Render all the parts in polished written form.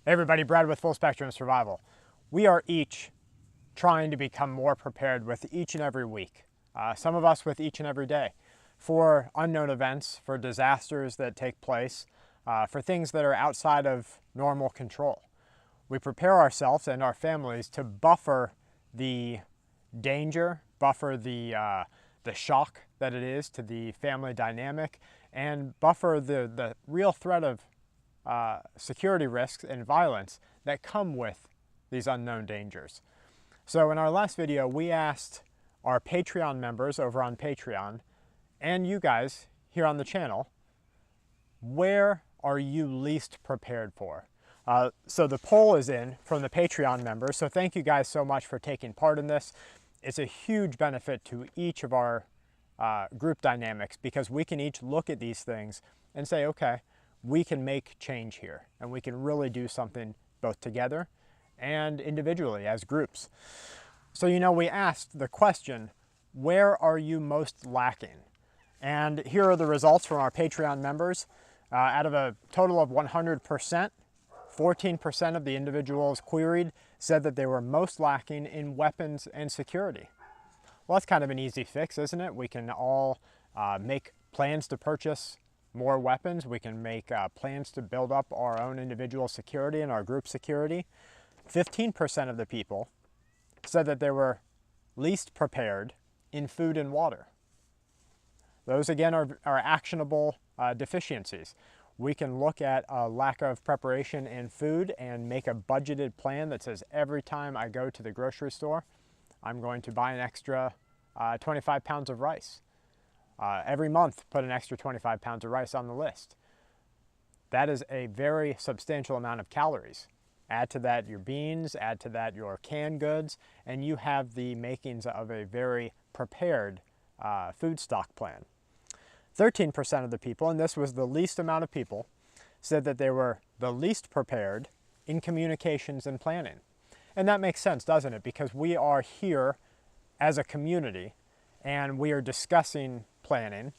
Hey everybody, Brad with Full Spectrum Survival. We are each trying to become more prepared with each and every week. Some of us with each and every day for unknown events, for disasters that take place, for things that are outside of normal control. We prepare ourselves and our families to buffer the danger, buffer the shock that it is to the family dynamic, and buffer the real threat of security risks and violence that come with these unknown dangers. So in our last video, we asked our Patreon members over on Patreon and you guys here on the channel, where are you least prepared for? So the poll is in from the Patreon members. So thank you guys so much for taking part in this. It's a huge benefit to each of our group dynamics because we can each look at these things and say, okay, we can make change here and we can really do something both together and individually as groups. So, we asked the question, where are you most lacking? And here are the results from our Patreon members. Out of a total of 100%, 14% of the individuals queried said that they were most lacking in weapons and security. Well, that's kind of an easy fix, isn't it? We can all make plans to purchase more weapons. We can make plans to build up our own individual security and our group security. 15% of the people said that they were least prepared in food and water. Those again are actionable deficiencies. We can look at a lack of preparation in food and make a budgeted plan that says every time I go to the grocery store, I'm going to buy an extra 25 pounds of rice. Every month, put an extra 25 pounds of rice on the list. That is a very substantial amount of calories. Add to that your beans, add to that your canned goods, and you have the makings of a very prepared food stock plan. 13% of the people, and this was the least amount of people, said that they were the least prepared in communications and planning. And that makes sense, doesn't it? Because we are here as a community and we are discussing planning.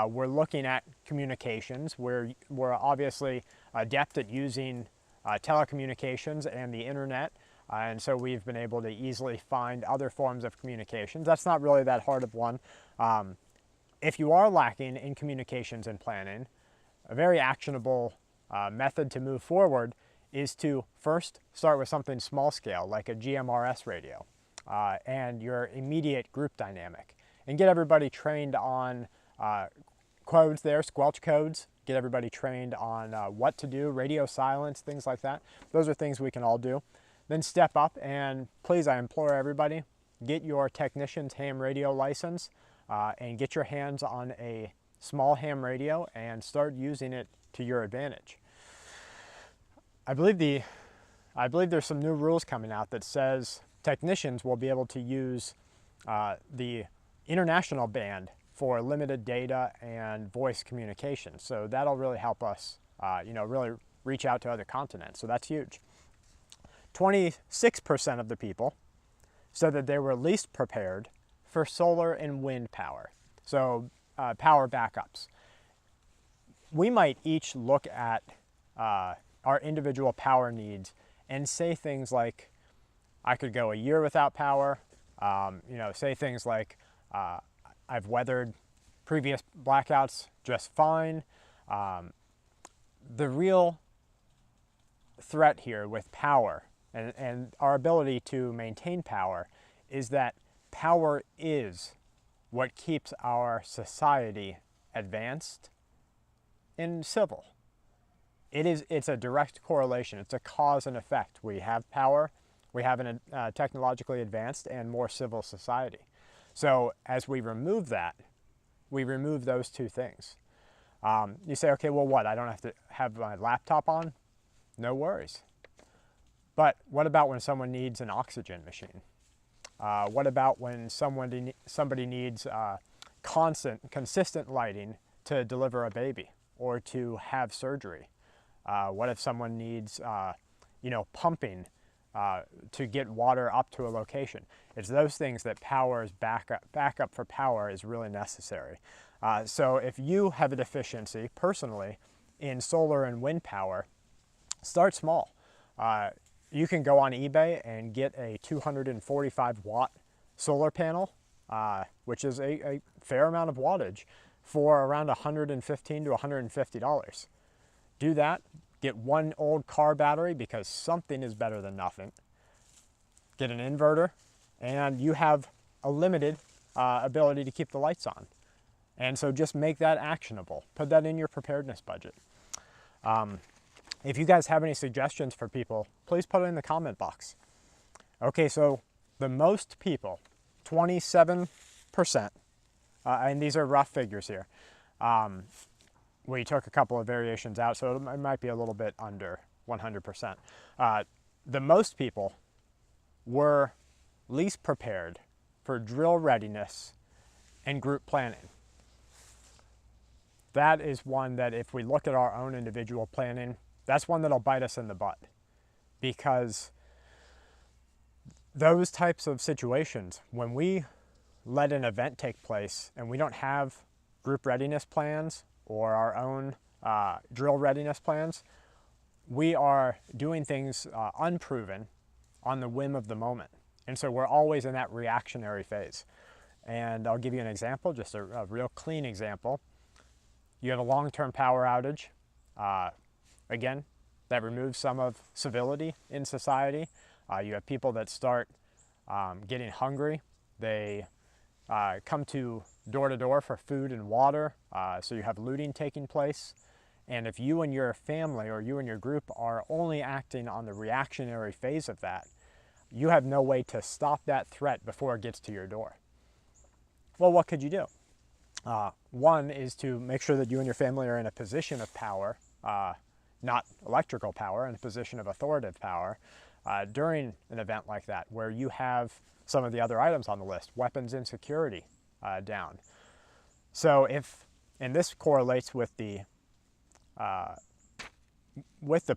We're looking at communications. We're obviously adept at using telecommunications and the internet. And so we've been able to easily find other forms of communications. That's not really that hard of one. If you are lacking in communications and planning, a very actionable method to move forward is to first start with something small scale, like a GMRS radio, and your immediate group dynamic. And get everybody trained on codes there, squelch codes, get everybody trained on what to do, radio silence, things like that. Those are things we can all do. Then step up and please, I implore everybody, get your technician's ham radio license and get your hands on a small ham radio and start using it to your advantage. I believe there's some new rules coming out that says technicians will be able to use the international band for limited data and voice communication. So that'll really help us, really reach out to other continents. So that's huge. 26% of the people said that they were least prepared for solar and wind power. So power backups. We might each look at our individual power needs and say things like, I could go a year without power. Say things like, I've weathered previous blackouts just fine. The real threat here with power and our ability to maintain power is that power is what keeps our society advanced and civil. It's a direct correlation. It's a cause and effect. We have power, we have a technologically advanced and more civil society. So as we remove that, we remove those two things. You say, okay, well what? I don't have to have my laptop on? No worries. But what about when someone needs an oxygen machine? What about when somebody needs consistent lighting to deliver a baby or to have surgery? What if someone needs, pumping to get water up to a location? It's those things that backup for power is really necessary. So if you have a deficiency personally in solar and wind power, start small. You can go on eBay and get a 245 watt solar panel, which is a fair amount of wattage, for around $115 to $150. Do that, get one old car battery because something is better than nothing. Get an inverter, and you have a limited ability to keep the lights on. And so just make that actionable. Put that in your preparedness budget. If you guys have any suggestions for people, please put it in the comment box. Okay, so the most people, 27%, and these are rough figures here. We took a couple of variations out, so it might be a little bit under 100%. The most people were least prepared for drill readiness and group planning. That is one that if we look at our own individual planning, that's one that'll bite us in the butt, because those types of situations, when we let an event take place and we don't have group readiness plans or our own drill readiness plans, we are doing things unproven on the whim of the moment. And so we're always in that reactionary phase. And I'll give you an example, just a real clean example. You have a long-term power outage. Again, that removes some of civility in society. You have people that start getting hungry. They come to door for food and water. So you have looting taking place. And if you and your family or you and your group are only acting on the reactionary phase of that, you have no way to stop that threat before it gets to your door. Well, what could you do? One is to make sure that you and your family are in a position of power, not electrical power, in a position of authoritative power during an event like that, where you have some of the other items on the list, weapons insecurity down. So and this correlates with the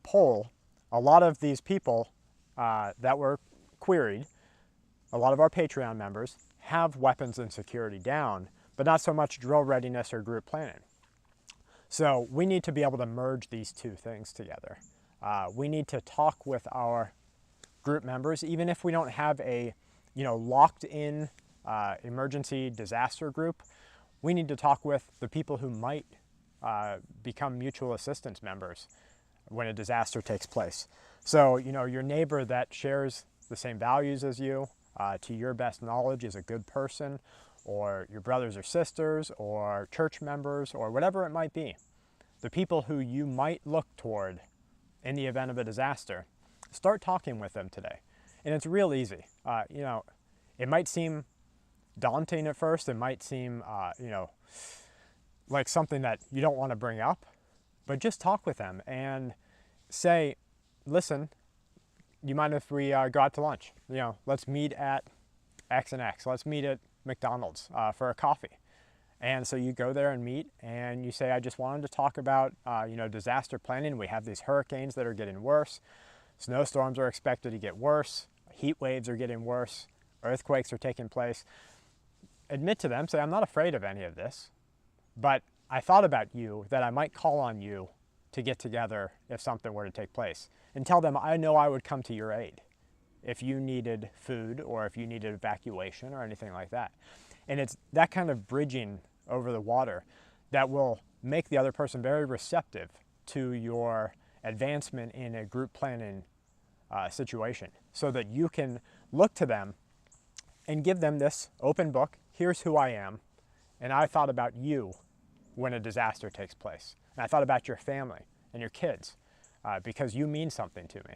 poll, a lot of these people that were queried, a lot of our Patreon members have weapons insecurity down, but not so much drill readiness or group planning. So we need to be able to merge these two things together. We need to talk with our group members, even if we don't have a locked in emergency disaster group. We need to talk with the people who might become mutual assistance members when a disaster takes place. So your neighbor that shares the same values as you, to your best knowledge is a good person, or your brothers or sisters, or church members, or whatever it might be. The people who you might look toward in the event of a disaster, start talking with them today. And it's real easy. It might seem daunting at first. It might seem, like something that you don't want to bring up, but just talk with them and say, listen, you mind if we go out to lunch? Let's meet at X and X. Let's meet at McDonald's for a coffee. And so you go there and meet, and you say, I just wanted to talk about disaster planning. We have these hurricanes that are getting worse. Snowstorms are expected to get worse. Heat waves are getting worse. Earthquakes are taking place. Admit to them, say, I'm not afraid of any of this, but I thought about you, that I might call on you to get together if something were to take place. And tell them, I know I would come to your aid if you needed food or if you needed evacuation or anything like that. And it's that kind of bridging over the water that will make the other person very receptive to your advancement in a group planning situation, so that you can look to them and give them this open book. Here's who I am, and I thought about you when a disaster takes place. And I thought about your family and your kids because you mean something to me.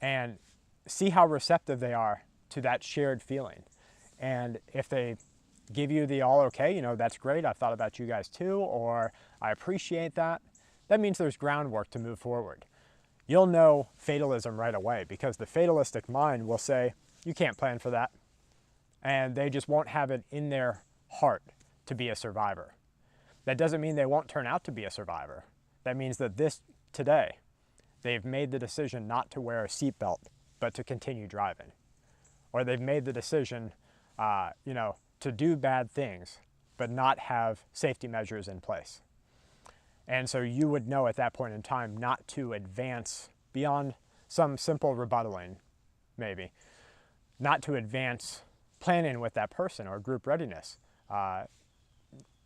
And see how receptive they are to that shared feeling. And if they give you the all okay, that's great, I've thought about you guys too, or I appreciate that, that means there's groundwork to move forward. You'll know fatalism right away, because the fatalistic mind will say, you can't plan for that. And they just won't have it in their heart to be a survivor. That doesn't mean they won't turn out to be a survivor. That means that today, they've made the decision not to wear a seatbelt, but to continue driving. Or they've made the decision, to do bad things, but not have safety measures in place. And so you would know at that point in time not to advance beyond some simple rebuttaling, maybe, not to advance planning with that person or group readiness.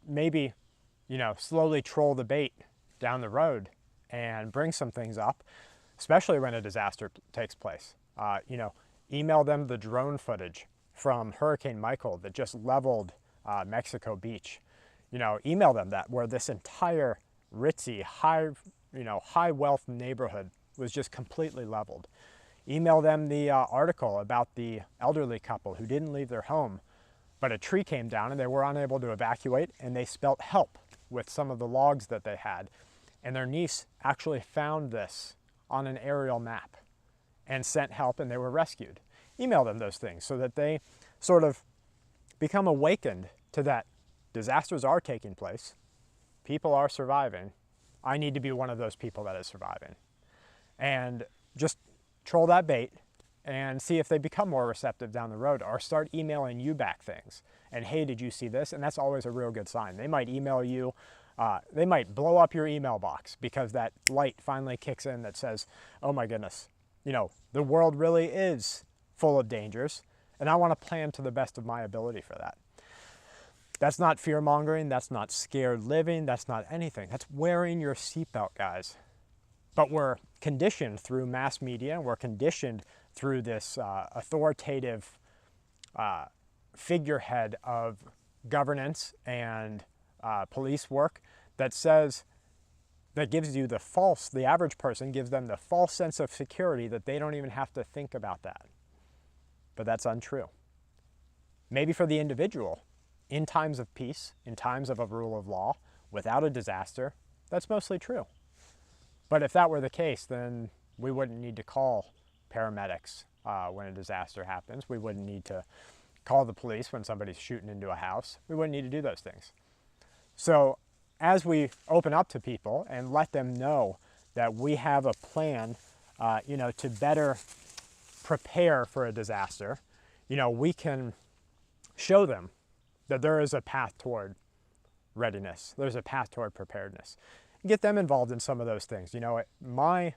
Maybe, slowly troll the bait down the road and bring some things up, especially when a disaster takes place. Email them the drone footage from Hurricane Michael that just leveled Mexico Beach. Email them that, where this entire ritzy, high wealth neighborhood was just completely leveled. Email them the article about the elderly couple who didn't leave their home, but a tree came down and they were unable to evacuate, and they spelt help with some of the logs that they had. And their niece actually found this on an aerial map and sent help, and they were rescued. Email them those things so that they sort of become awakened to that disasters are taking place, people are surviving. I need to be one of those people that is surviving. And just troll that bait and see if they become more receptive down the road, or start emailing you back things. And hey, did you see this? And that's always a real good sign. They might email you, they might blow up your email box because that light finally kicks in that says, oh my goodness, the world really is full of dangers, and I want to plan to the best of my ability for that. That's not fear mongering, that's not scared living, that's not anything. That's wearing your seatbelt, guys. But we're conditioned through mass media, we're conditioned through this authoritative figurehead of governance and police work that gives you the average person gives them the false sense of security that they don't even have to think about that. But that's untrue. Maybe for the individual, in times of peace, in times of a rule of law, without a disaster, that's mostly true. But if that were the case, then we wouldn't need to call paramedics when a disaster happens. We wouldn't need to call the police when somebody's shooting into a house. We wouldn't need to do those things. So as we open up to people and let them know that we have a plan, to better prepare for a disaster, we can show them that there is a path toward readiness. There's a path toward preparedness. Get them involved in some of those things. My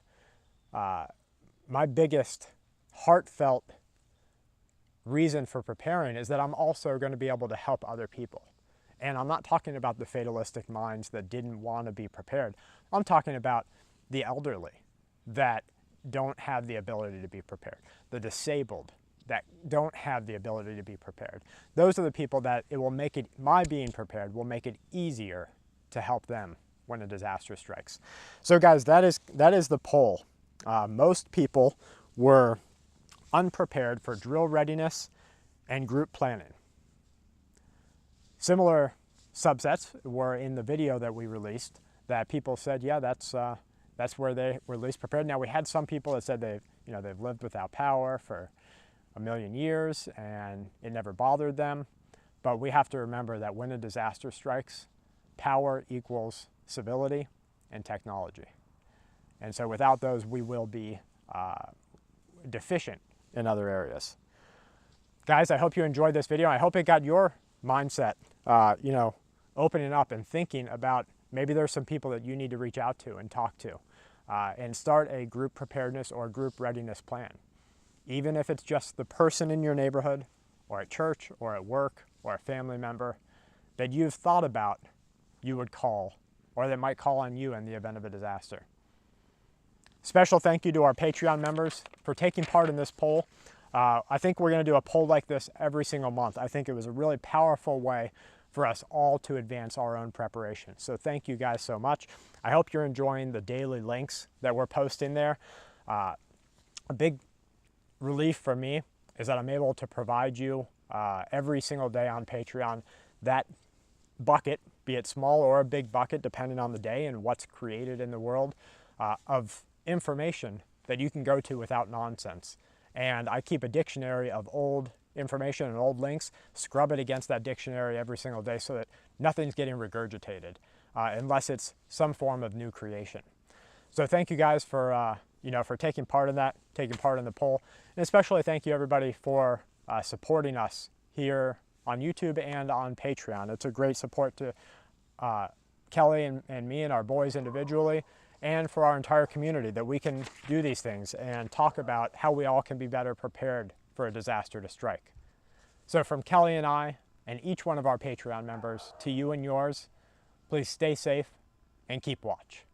biggest heartfelt reason for preparing is that I'm also going to be able to help other people. And I'm not talking about the fatalistic minds that didn't want to be prepared. I'm talking about the elderly that don't have the ability to be prepared, the disabled that don't have the ability to be prepared. Those are the people that my being prepared will make it easier to help them when a disaster strikes. So guys, that is the poll. Most people were unprepared for drill readiness and group planning. Similar subsets were in the video that we released that people said, yeah, that's where they were least prepared. Now, we had some people that said they've lived without power for 1,000,000 years and it never bothered them. But we have to remember that when a disaster strikes, power equals civility and technology. And so without those, we will be deficient in other areas. Guys, I hope you enjoyed this video. I hope it got your mindset, opening up and thinking about maybe there's some people that you need to reach out to and talk to and start a group preparedness or group readiness plan. Even if it's just the person in your neighborhood or at church or at work or a family member that you've thought about you would call or that might call on you in the event of a disaster. Special thank you to our Patreon members for taking part in this poll. I think we're going to do a poll like this every single month. I think it was a really powerful way for us all to advance our own preparation. So thank you guys so much. I hope you're enjoying the daily links that we're posting there. A big relief for me is that I'm able to provide you every single day on Patreon that bucket, be it small or a big bucket, depending on the day and what's created in the world, of information that you can go to without nonsense. And I keep a dictionary of old information and old links, scrub it against that dictionary every single day so that nothing's getting regurgitated unless it's some form of new creation. So thank you guys for for taking part in that, taking part in the poll, and especially thank you everybody for supporting us here on YouTube and on Patreon. It's a great support to Kelly and me and our boys individually, and for our entire community, that we can do these things and talk about how we all can be better prepared for a disaster to strike. So from Kelly and I, and each one of our Patreon members, to you and yours, please stay safe and keep watch.